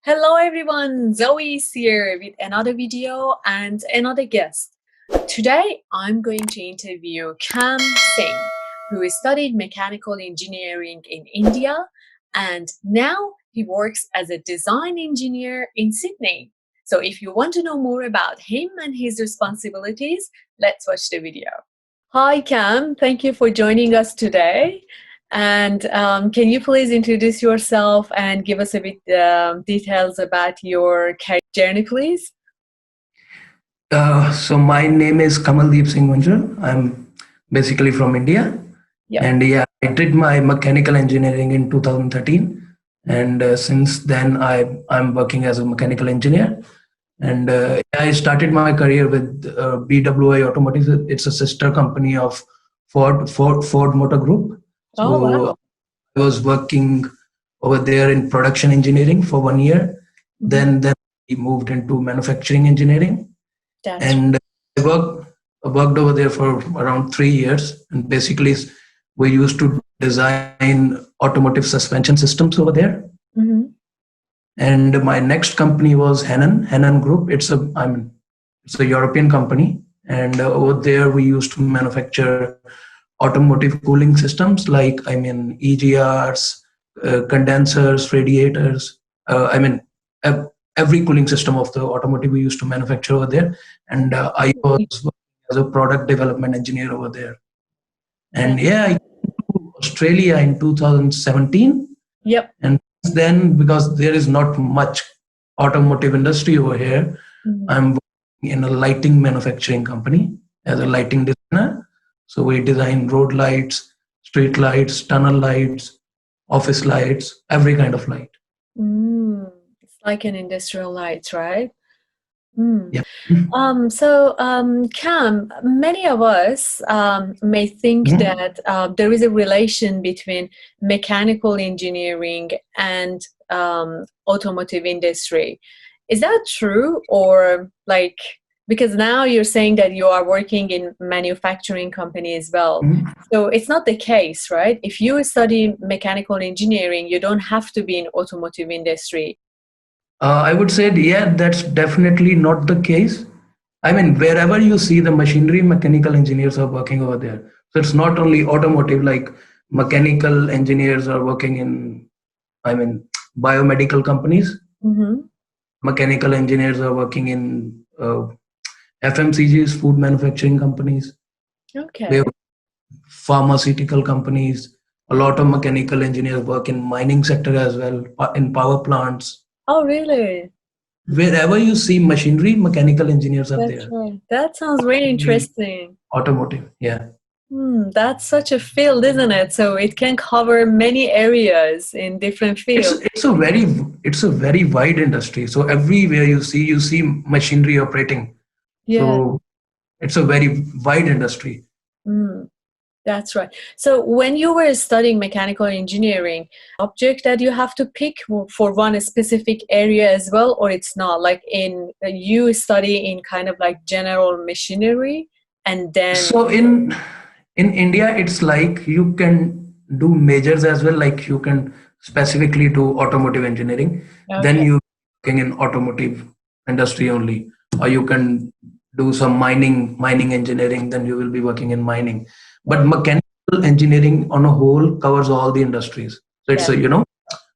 Hello everyone, Zoe is here with another video and another guest. Today I'm going to interview Kam Singh, who studied mechanical engineering in India and now he works as a design engineer in Sydney. So if you want to know more about him and his responsibilities, let's watch the video. Hi Kam, thank you for joining us today. And can you please introduce yourself and give us a bit details about your career journey, please? So my name is Kamaldeep Singh Munjal. I'm basically from India, Yep. and yeah, I did my mechanical engineering in 2013, and since then I'm working as a mechanical engineer. And I started my career with BWI Automotive. It's a sister company of Ford Motor Group. Oh, So wow. I was working over there in production engineering for 1 year. Then we moved into manufacturing engineering, That's and I worked over there for around 3 years. And basically, we used to design automotive suspension systems over there. Mhm. And my next company was Henan Group. It's a European company, and over there we used to manufacture automotive cooling systems like EGRs, condensers, radiators. I mean ev- every cooling system of the automotive we used to manufacture over there. And I was working as a product development engineer over there. And That- yeah, I came to Australia in 2017. Yep. And then, because there is not much automotive industry over here, Mhm. I'm working in a lighting manufacturing company as a lighting designer. So we design road lights, street lights, tunnel lights, office lights, every kind of light. It's like an industrial light, right? Mm. Yeah. Cam, many of us may think Mhm. that there is a relation between mechanical engineering and automotive industry. Is that true, or like because now you're saying that you are working in manufacturing company as well? Mhm. So it's not the case, right? If you study mechanical engineering, you don't have to be in automotive industry. I would say, yeah, that's definitely not the case. I mean, wherever you see the machinery, mechanical engineers are working over there. So it's not only automotive, like mechanical engineers are working in, I mean, biomedical companies. Mm-hmm. Mechanical engineers are working in FMCGs, food manufacturing companies. We have Okay. pharmaceutical companies. A lot of mechanical engineers work in mining sector as well, in power plants. Oh, really? Wherever you see machinery, mechanical engineers are That's there. right. That sounds really Only interesting. automotive, yeah. That's such a field, isn't it? So it can cover many areas in different It's fields. it's a very it's a very wide industry. So everywhere you see machinery operating. Yeah, So it's a very wide industry. mm, that's right. So when you were studying mechanical engineering, object that you have to pick for one specific area as well, or it's not like in you study in kind of like general machinery and then So in India, it's like you can do majors as well. Like you can specifically do automotive engineering. Then okay. you working in automotive industry only, or you can do some mining engineering. Then you will be working in mining. But Oh, mechanical engineering on a whole covers all the industries. So it's that a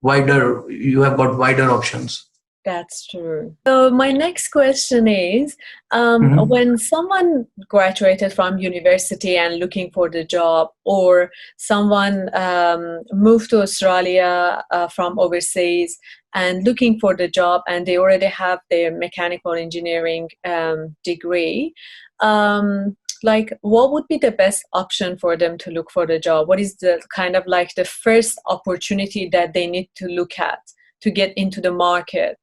wider. You have got wider options. That's true. So my next question is, Mhm. when someone graduated from university and looking for the job, or someone moved to Australia from overseas and looking for the job, and they already have their mechanical engineering degree, like what would be the best option for them to look for the job? What is the kind of like the first opportunity that they need to look at to get into the market?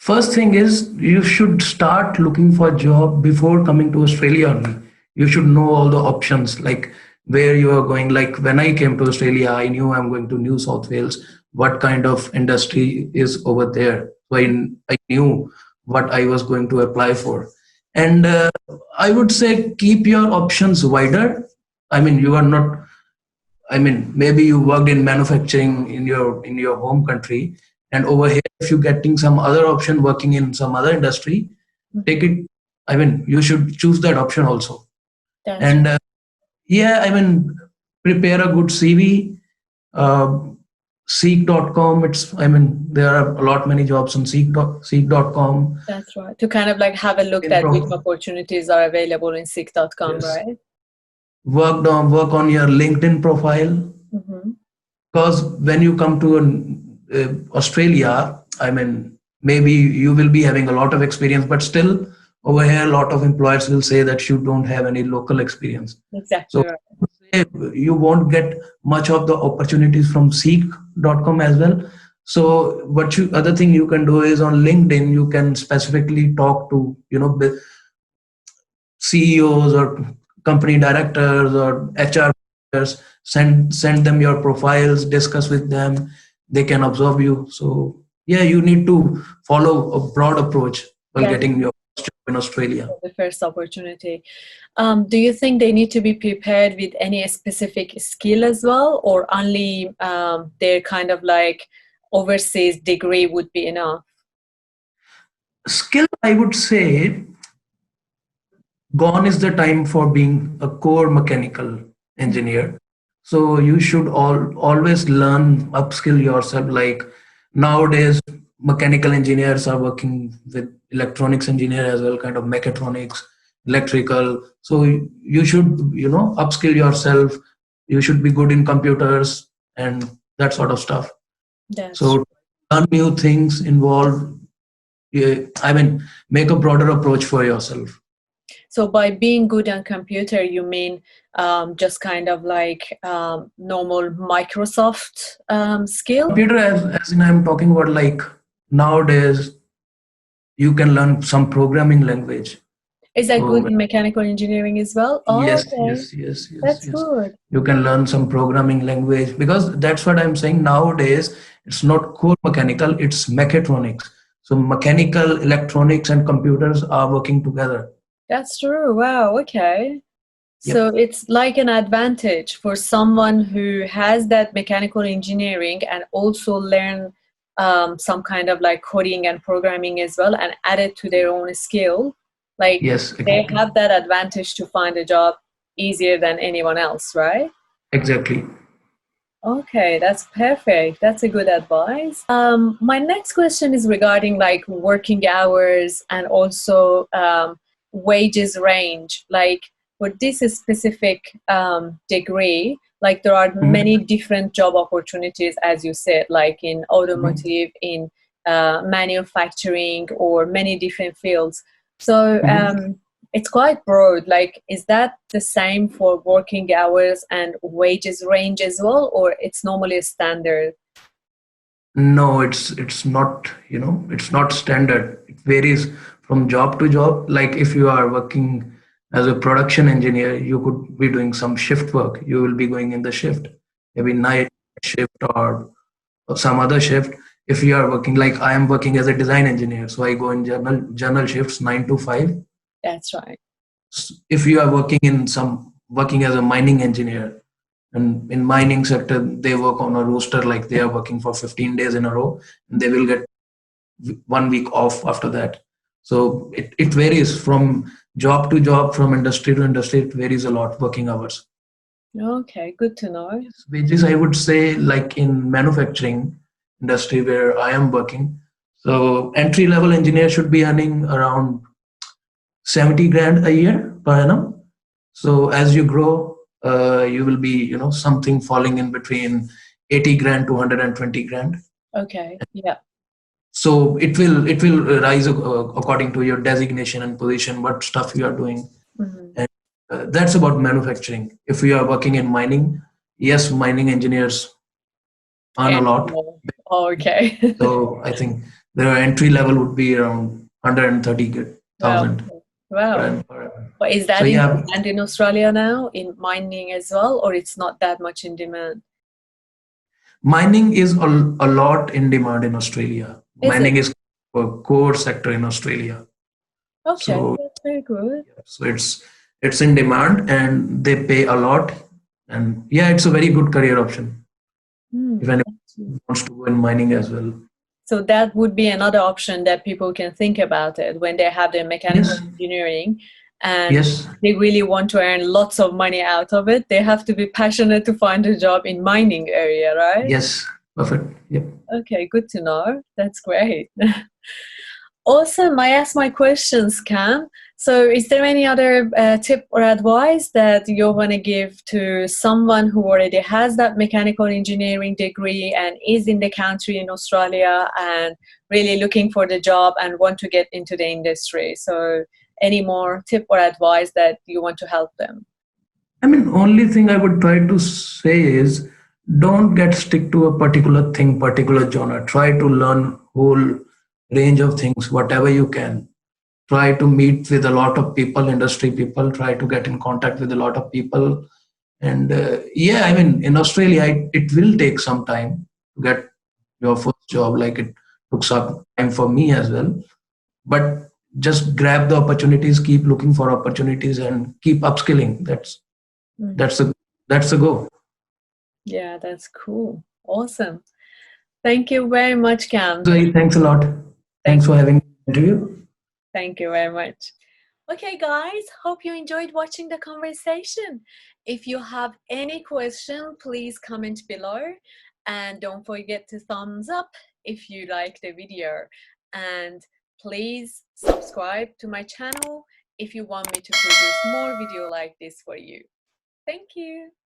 First thing is you should start looking for a job before coming to Australia only. You should know all the options, like where you are going. Like when I came to Australia, I knew I'm going to New South Wales. What kind of industry is over there? So I knew what I was going to apply for. And I would say keep your options wider. I mean, you are not, I mean, maybe you worked in manufacturing in your home country, And over here, if you're getting some other option working in some other industry, take it. I mean, you should choose that option also. That's And yeah, I mean, prepare a good CV. Uh, Seek.com. I mean, there are a lot many jobs on Seek.com. That's right. To kind of like have a look at which opportunities are available in Seek.com, Yes. right? Work on your LinkedIn profile. Because when you come to Australia, I mean, maybe you will be having a lot of experience, but still over here, a lot of employers will say that you don't have any local experience. Exactly. So you won't get much of the opportunities from Seek.com as well. So other thing you can do is on LinkedIn, you can specifically talk to, CEOs or company directors or HR managers, send them your profiles, discuss with them. They can absorb you. So yeah, you need to follow a broad approach while getting your job in Australia. The first opportunity. Do you think they need to be prepared with any specific skill as well, or only their kind of like overseas degree would be enough? Skill, I would say, gone is the time for being a core mechanical engineer. So you should always learn, upskill yourself. Like nowadays, mechanical engineers are working with electronics engineer as well, kind of mechatronics, electrical. So you should, upskill yourself. You should be good in computers and that sort of stuff. So learn new things, make a broader approach for yourself. So by being good on computer, you mean just kind of like normal Microsoft skill? Computer, as in I'm talking about, like nowadays, you can learn some programming language. Is that good in mechanical engineering as well? Yes, okay. yes. That's good. You can learn some programming language, because that's what I'm saying. Nowadays, it's not core mechanical, it's mechatronics. So mechanical, electronics, and computers are working together. That's true. Wow. Okay. Yep. So it's like an advantage for someone who has that mechanical engineering and also learn some kind of like coding and programming as well, and add it to their own skill. Like yes, exactly. They have that advantage to find a job easier than anyone else, right? Exactly. Okay, that's perfect. That's a good advice. My next question is regarding like working hours and also wages range. Like for this specific degree, like there are many different job opportunities, as you said, like in automotive, in manufacturing, or many different fields. So it's quite broad. Like, is that the same for working hours and wages range as well, or it's normally a standard? No, it's not, it's not standard. It varies from job to job. Like if you are working as a production engineer, you could be doing some shift work. You will be going in the shift, maybe night shift or some other shift. If you are working, like I am working as a design engineer, so I go in general shifts 9 to 5. That's right. If you are working as a mining engineer, and in mining sector, they work on a roster, like they are working for 15 days in a row, and they will get 1 week off after that. So it varies from job to job, from industry to industry. It varies a lot, working hours. Okay, good to know. Wages, I would say, like in manufacturing industry where I am working, so entry level engineer should be earning around 70 grand a year per annum. So as you grow, you will be, something falling in between 80 grand to 120 grand. Okay. Yeah. So it will rise according to your designation and position, what stuff you are doing. And that's about manufacturing. If you are working in mining, yes, mining engineers earn a lot. Oh, okay. So I think their entry level would be around 130,000. Wow. But is that in demand in Australia now, in mining as well, or it's not that much in demand? Mining is a lot in demand in Australia. Mining is a core sector in Australia. Okay, so, that's very good. So it's in demand and they pay a lot. And yeah, it's a very good career option if anyone wants to go in mining as well. So that would be another option that people can think about it when they have their mechanical Yes, engineering and yes, they really want to earn lots of money out of it. They have to be passionate to find a job in mining area, right? yes, perfect. Yep. Okay, good to know. That's great. Awesome. I asked my questions, Cam. So, is there any other tip or advice that you want to give to someone who already has that mechanical engineering degree and is in the country in Australia and really looking for the job and want to get into the industry? So, any more tip or advice that you want to help them? I mean, only thing I would try to say is don't get stick to a particular thing, particular genre. Try to learn whole range of things, whatever you can. Try to meet with a lot of people, industry people. Try to get in contact with a lot of people. And yeah, I mean, in Australia, it will take some time to get your first job. Like it took some time for me as well. But just grab the opportunities, keep looking for opportunities, and keep upskilling. Mm. That's a that's a go. Yeah, that's cool. Awesome. Thank you very much, Cam. So thanks a lot. Thank Thanks for having the interview. Thank you very much. Okay, guys, hope you enjoyed watching the conversation. If you have any question, please comment below and don't forget to thumbs up if you like the video. And please subscribe to my channel if you want me to produce more video like this for you. Thank you.